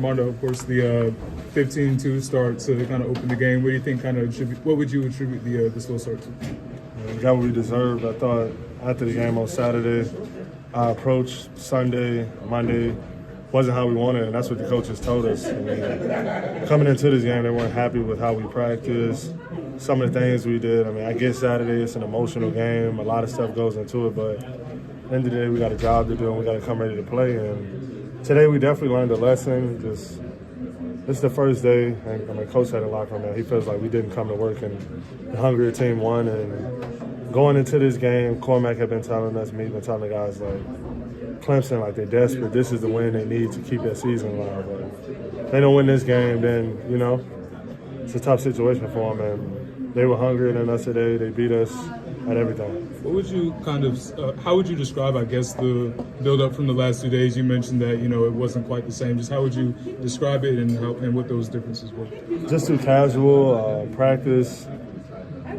Armando, of course, the 15-2 start to kind of open the game. What do you think what would you attribute the slow start to? We got what we deserved. I thought after the game on Saturday, our approach Sunday, Monday wasn't how we wanted, and that's what the coaches told us. I mean, coming into this game, they weren't happy with how we practiced, some of the things we did. I mean, I get Saturday, it's an emotional game. A lot of stuff goes into it, but at the end of the day, we got a job to do, and we got to come ready to play. And today, we definitely learned a lesson. This is the first day, and I mean, Coach had a locker room that he feels like we didn't come to work, and the hungrier team won. And going into this game, Cormac had been telling us, me, been telling the guys, like, Clemson, like, they're desperate. This is the win they need to keep that season alive. But if they don't win this game, then, you know, it's a tough situation for them. And they were hungrier than us today. They beat us at everything. What would you how would you describe, I guess, the build-up from the last 2 days? You mentioned that, you know, it wasn't quite the same. Just how would you describe it and what those differences were? Just too casual. Practice,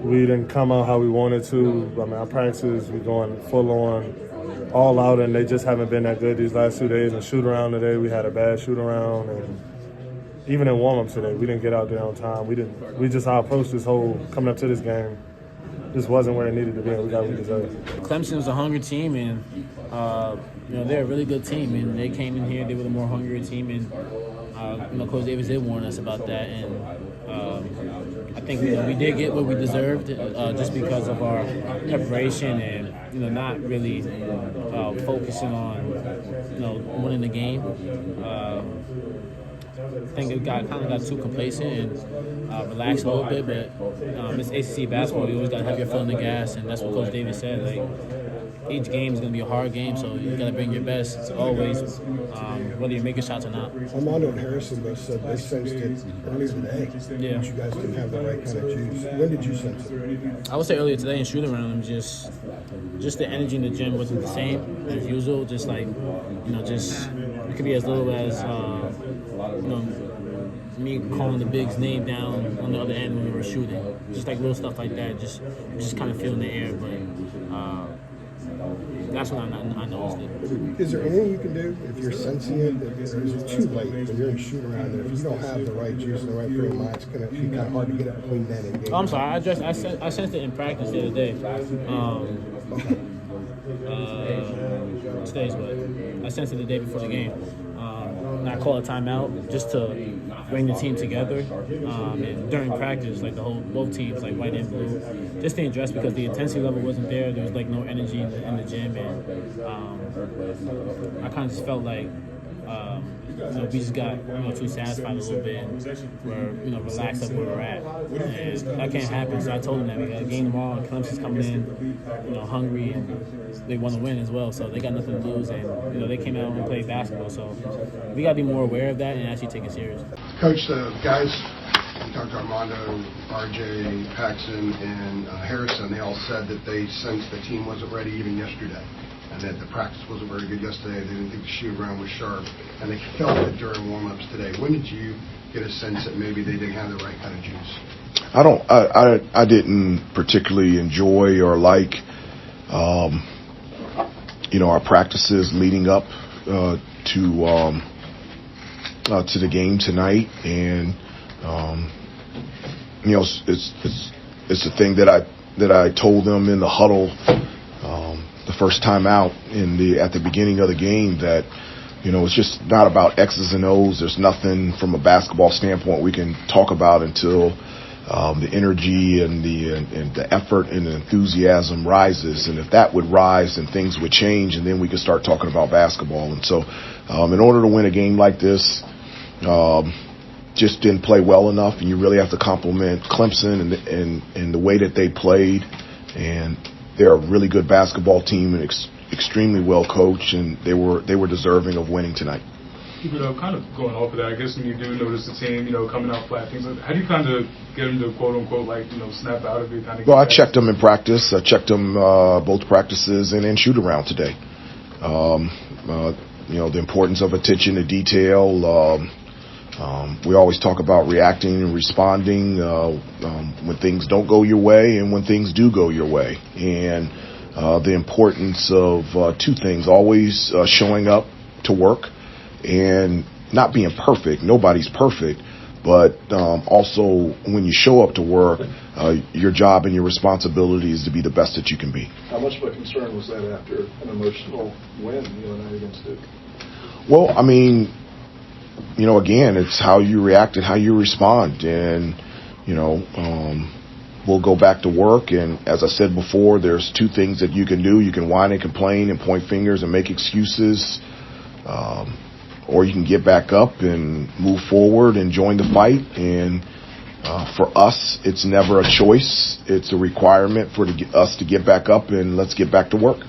we didn't come out how we wanted to. I mean, our practices, we going full on, all out, and they just haven't been that good these last 2 days. And shoot around today, we had a bad shoot around, and even in warm-ups today, we didn't get out there on time. Our approach this whole coming up to this game just wasn't where it needed to be, and we got what we deserved. Clemson was a hungry team, and you know, they're a really good team, and they came in here, they were the more hungry team, and you know, Coach Davis did warn us about that, and I think, you know, we did get what we deserved just because of our preparation and, you know, not really focusing on, you know, winning the game. I think it kind of got too complacent and relaxed a little bit, but it's ACC basketball. You always got to have your foot on the gas, and that's what Coach Davis said. Like, each game is going to be a hard game, so you got to bring your best. It's always, whether you're making shots or not. Armando and Harrison both said they sensed it earlier today. Yeah. That you guys didn't have the right kind of juice. When did you sense it? I would say earlier today in shooting around, just the energy in the gym wasn't the same as usual. Just like, you know, just it could be as little as you know, me calling the big's name down on the other end when we were shooting. Just like little stuff like that. Just kind of feeling the air, but. That's when I noticed it. Is there anything you can do if you're sensing it? Or is it too late when you're in shoot around there? If you don't have the right juice and the right frame of mind, it's going to be kind of hard to get it between then and game. Oh, I'm sorry. I sensed it in practice the other day. Today's what? I sensed it the day before the game. And I called a timeout just to bring the team together. And during practice, like both teams, like white and blue, just to address because the intensity level wasn't there. There was like no energy in the gym, and I kind of just felt like you know, we just got too satisfied a little bit, and we're relaxed at where we're at, and that can't happen. So I told them that we got a game tomorrow, and Clemson's coming in, hungry, and they want to win as well. So they got nothing to lose, and they came out and played basketball. So we got to be more aware of that and actually take it serious. Coach, the guys, you talked to Armando, RJ, Paxson, and Harrison. They all said that they sensed the team wasn't ready even yesterday, and that the practice wasn't very good yesterday. They didn't think the shoot around was sharp, and they felt it during warm-ups today. When did you get a sense that maybe they didn't have the right kind of juice? I didn't particularly enjoy or like, our practices leading up to the game tonight, and it's the thing that I told them in the huddle. The first time out at the beginning of the game that, it's just not about X's and O's. There's nothing from a basketball standpoint we can talk about until the energy and the effort and the enthusiasm rises. And if that would rise, then things would change, and then we could start talking about basketball. And so in order to win a game like this, just didn't play well enough, and you really have to compliment Clemson and the way that they played. And they're a really good basketball team and extremely well coached, and they were deserving of winning tonight. Kind of going off of that, I guess when you do notice the team, coming out flat, things like that, how do you kind of get them to quote unquote snap out of it? Well, I checked them in practice. I checked them both practices and in shoot around today. The importance of attention to detail. We always talk about reacting and responding when things don't go your way and when things do go your way. And the importance of two things, always showing up to work and not being perfect. Nobody's perfect. But also, when you show up to work, your job and your responsibility is to be the best that you can be. How much of a concern was that after an emotional win the other night against Duke? Well, I mean, again, it's how you react and how you respond. And, we'll go back to work. And as I said before, there's two things that you can do. You can whine and complain and point fingers and make excuses. Or you can get back up and move forward and join the fight. And for us, it's never a choice. It's a requirement for us to get back up and let's get back to work.